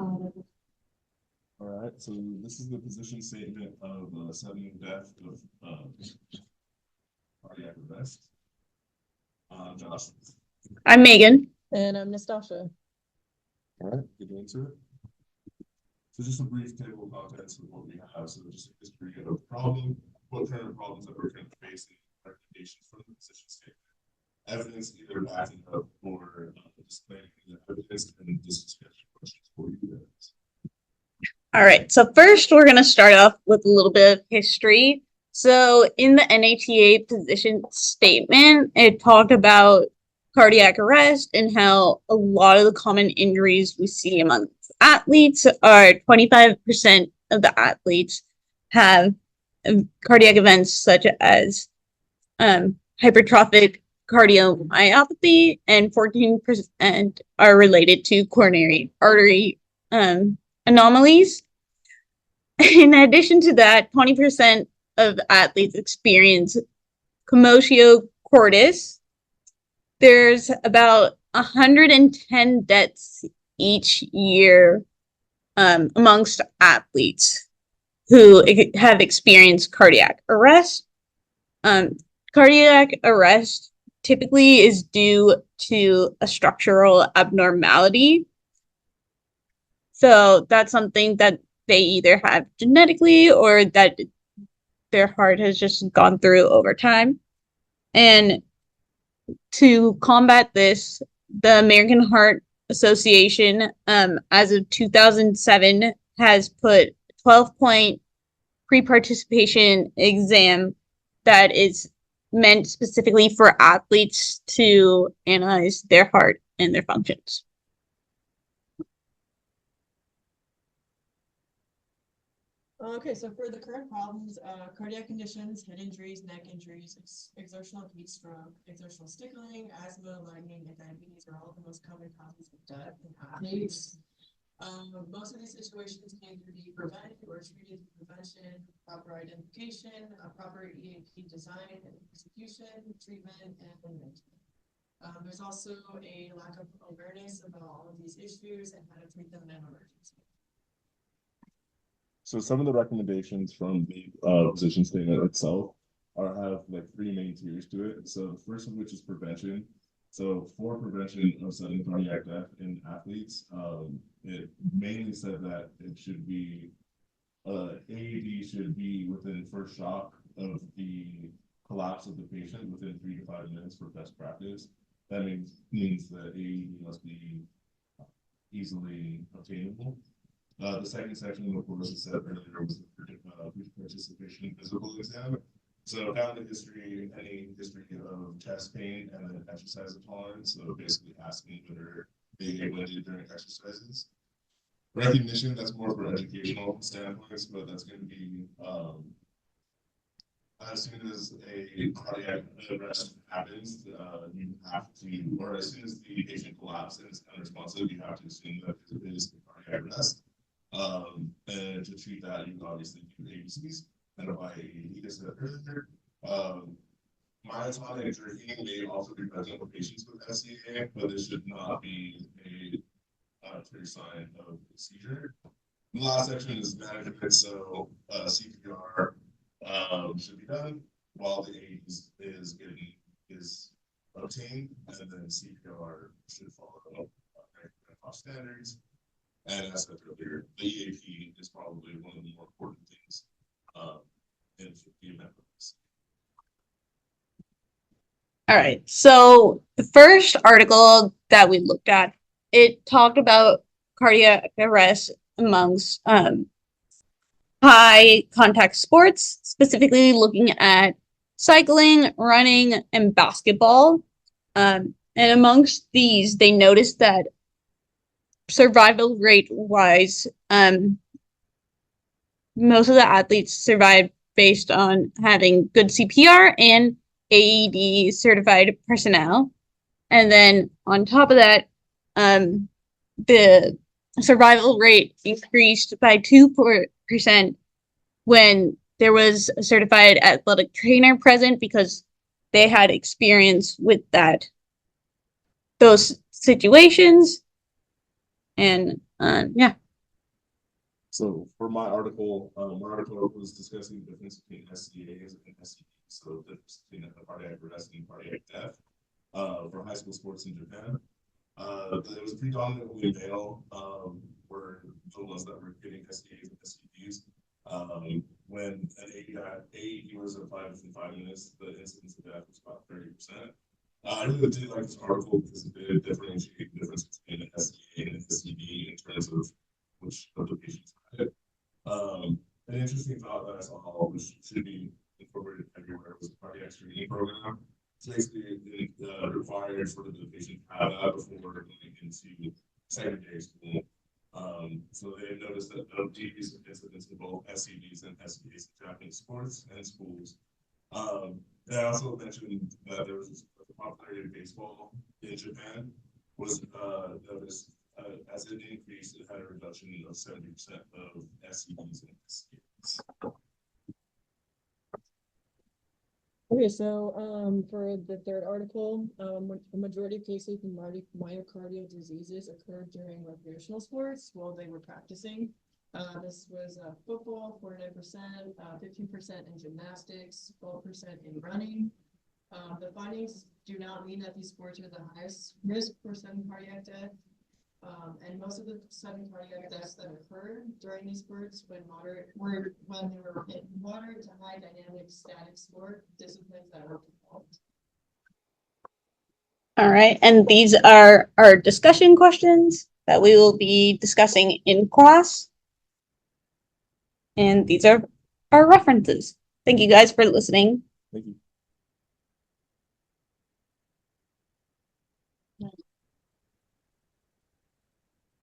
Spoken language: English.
All right, so this is the position statement of sudden death of cardiac arrest. Josh. I'm Megan. And I'm Nastasha. All right, get into it. So just a brief table of contents of what we have. So just a history of the problem, what kind of problems that we're currently facing, recommendations from the position statement, evidence either backing up or displaying the evidence, and just discussion questions for you guys. All right, so first we're going to start off with a little bit of history. So in the NATA position statement, it talked about cardiac arrest and how a lot of the common injuries we see among athletes are 25% of the athletes have cardiac events such as hypertrophic cardiomyopathy, and 14% are related to coronary artery anomalies. In addition to that, 20% of athletes experience commotio cordis. There's about 110 deaths each year amongst athletes who have experienced cardiac arrest. Cardiac arrest typically is due to a structural abnormality. So that's something that they either have genetically or that their heart has just gone through over time. And to combat this, the American Heart Association, as of 2007, has put 12-point pre-participation exam that is meant specifically for athletes to analyze their heart and their functions. Okay, so for the current problems, cardiac conditions, head injuries, neck injuries, exertional heat stroke, exertional stickling, asthma, lightning, and diabetes are all the most common causes of death in athletes. Most of these situations can either be prevented or treated through prevention, proper identification, proper EAP design and execution, treatment, and management. There's also a lack of awareness about all of these issues and how to treat them in an emergency. So some of the recommendations from the position statement itself have like three main tiers to it. So the first of which is prevention. So for prevention of sudden cardiac death in athletes, it mainly said that it should be AED should be within first shock of the collapse of the patient within 3 to 5 minutes for best practice. That means that AED must be easily obtainable. The second section, of course, as said earlier, was the participation physical exam. So family history, any history of chest pain, and then exercise intolerance. So basically asking whether they went during exercises. Recognition, that's more for educational standpoints, but that's going to be as soon as a cardiac arrest happens, you have to, or as soon as the patient collapses and is unresponsive, you have to assume that it is a cardiac arrest. And to treat that, you obviously do ABCs, identify AED, as said earlier. Myotonic jerking may also be present with patients with SCA, but this should not be a clear sign of a seizure. The last section is management, so CPR should be done while the AED is obtained, and then CPR should follow standards. And as I said earlier, the EAP is probably one of the more important things in the event of this. All right, so the first article that we looked at, it talked about cardiac arrest amongst high contact sports, specifically looking at cycling, running, and basketball. And amongst these, they noticed that survival rate wise, most of the athletes survived based on having good CPR and AED certified personnel. And then on top of that, the survival rate increased by 2% when there was a certified athletic trainer present, because they had experience with those situations. And yeah. So for my article was discussing the difference between SCAs and SCDs. So the difference between a cardiac arrest and cardiac death for high school sports in Japan. It was predominantly male, were the ones that were getting SCAs and SCDs. When an AED was applied within 5 minutes, the incidence of death was about 30%. I really did like this article because it did differentiate the difference between an SCA and an SCD in terms of which of the patients had it. An interesting thought that I saw, which should be incorporated everywhere, was the cardiac screening program. It's basically required for the patient to have that before going into secondary school. So they noticed that the decrease in incidence in both SCDs and SCAs in Japanese sports and schools. They also mentioned that there was the popularity of baseball in Japan was noticed as it increased, it had a reduction of 70% of SCDs and SCAs. Okay, so for the third article, a majority of cases of myocardial diseases occurred during recreational sports while they were practicing. This was football, 49%, 15% in gymnastics, 12% in running. The findings do not mean that these sports are the highest risk for sudden cardiac death. And most of the sudden cardiac deaths that occurred during these sports when they were in moderate to high dynamic static sport disciplines that were performed. All right, and these are our discussion questions that we will be discussing in class. And these are our references. Thank you guys for listening. Thank you.